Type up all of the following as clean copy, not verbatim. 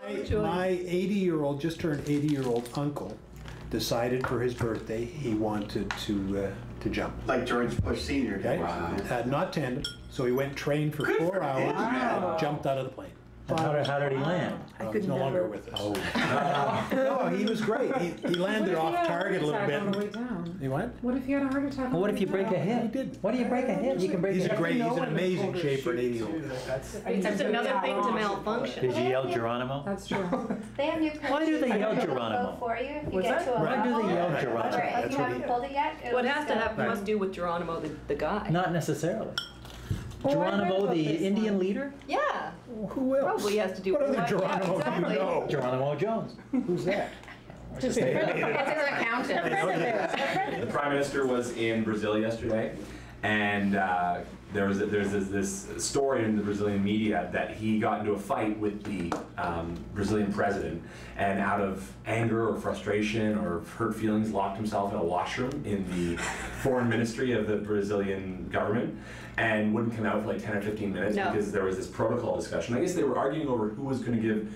My 80-year-old, just turned 80-year-old uncle decided for his birthday he wanted to jump. Like George Bush Sr. Okay? Not tandem, so he went trained for 4 hours, jumped out of the plane. How did he land? He's no longer with us. No, he was great. He landed off target a little bit. On the way down? You what? What if you had a heart attack? Well, what if you break a hip? He did. What do you break a hip? You can break He's a hip. he's in amazing shape for an 80-year-old. That's another thing to malfunction. Did you yell Geronimo? That's true. They have new Why do they yell Geronimo? for you if you What's get that? to a Why do they yell level. Geronimo? Or if you haven't pulled it yet, it'll What has to just go. have must do with Geronimo, the guy. Not necessarily. Well, I read Geronimo, about the this Indian one. leader? Yeah, Who else? probably has to do What with other what- Geronimo yeah, do you know? Geronimo Jones. Who's that? Just The Prime Minister was in Brazil yesterday, and there's this story in the Brazilian media that he got into a fight with the Brazilian president, and out of anger or frustration or hurt feelings, locked himself in a washroom in the foreign ministry of the Brazilian government, and wouldn't come out for like 10 or 15 minutes because there was this protocol discussion. I guess they were arguing over who was going to give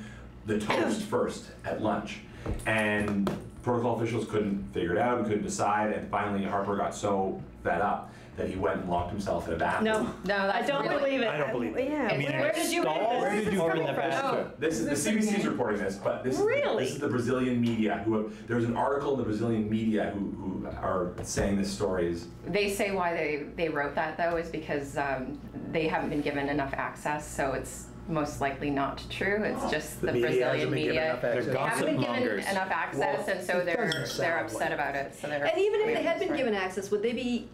the toast first at lunch. And protocol officials couldn't figure it out and couldn't decide, and finally Harper got so fed up that he went and locked himself in a bathroom. No, I don't believe it. I don't believe it. Yeah. I mean, Where did you read Where this? did you Or in read the this? bathroom. This is the CBC's reporting this, but this is the Brazilian media there's an article in the Brazilian media who are saying this story is. They say why they wrote that though is because they haven't been given enough access, so it's most likely not true. It's just the Brazilian media. They're They haven't been given enough access, and so they're upset about it. So they're. And even if they had been given access, would they be?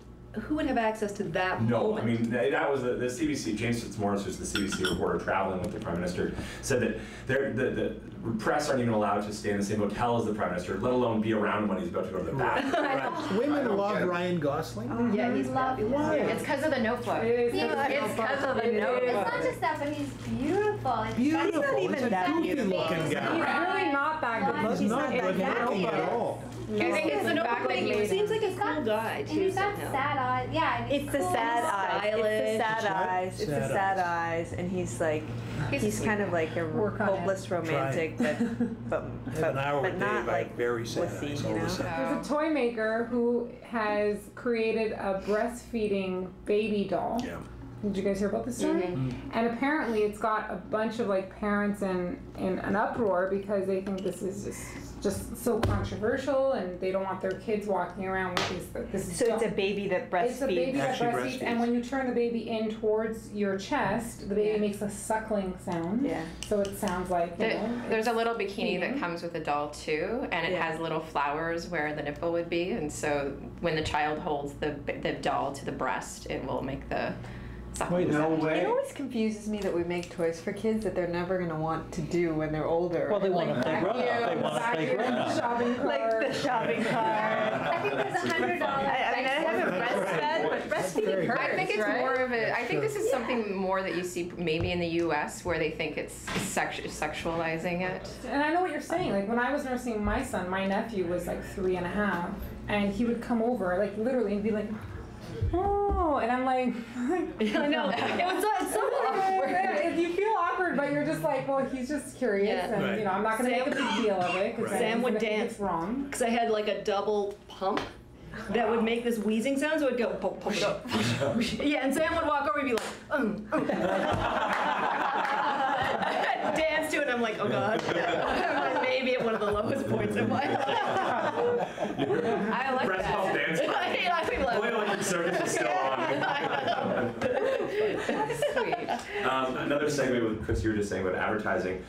Who would have access to that No, moment? I mean, that was the CBC, James Fitzmaurice, who's the CBC reporter traveling with the Prime Minister, said that the press aren't even allowed to stay in the same hotel as the Prime Minister, let alone be around him when he's about to go to the bathroom. Right. Women love Ryan Gosling. Yeah, he's Love him. It's because of the Notebook. It is It's because of the Notebook. It's not just that, but he's beautiful. Beautiful. not even He's a that goofy beautiful. looking He's guy. really not that good. He's not good looking at all. I think it's the fact that He seems like a cool guy And too he's got somehow. sad eyes. Yeah, and he's It's the cool. sad eyes. It's the sad It's what? eyes. It's the Sad sad eyes, and he's like, he's kind of like a Work on it. hopeless romantic, but Have an hour a day not by like very sad wussy, eyes you all of a know? sudden. There's a toy maker who has created a breastfeeding baby doll. Yeah. Did you guys hear about this story? And apparently it's got a bunch of like parents in an uproar because they think this is just so controversial and they don't want their kids walking around with this So it's a baby that breastfeeds. It's a baby that Actually breastfeeds, and breastfeeds. when you turn the baby in towards your chest, the baby Yeah. makes a suckling sound. Yeah. So it sounds like, you know, There's a little bikini feeding. that comes with the doll too, and it Yeah. has little flowers where the nipple would be, and so when the child holds the doll to the breast, it will make the suckling sound. It always confuses me that we make toys for kids that they're never going to want to do when they're older. Well, they want to play grown up. They want to Back play here grown in the up. shopping cart. Like the shopping cart. I think there's $100. I mean, I haven't breastfed, but breastfeeding hurts, I think it's right? more of a. I think this is something more that you see maybe in the U.S. where they think it's sexualizing it. And I know what you're saying. Like when I was nursing my son, my nephew was like 3.5, and he would come over, like literally, and be like, "Oh," and I'm like, I know. It's so awkward. If you feel awkward, but you're just like, well, he's just curious, Yeah. and Right. you know, I'm not gonna make a big deal of it because Sam would think dance. it's wrong. Because I had like a double pump that would make this wheezing sound, so it'd go pump, pump, pump. Yeah, and Sam would walk over and be like, dance to it, and I'm like, oh god. Maybe at one of the lowest points in my life. I like Breast pump that. dance. I think like, Oil circus is still on. Sweet. Another segue with Chris, you were just saying about advertising.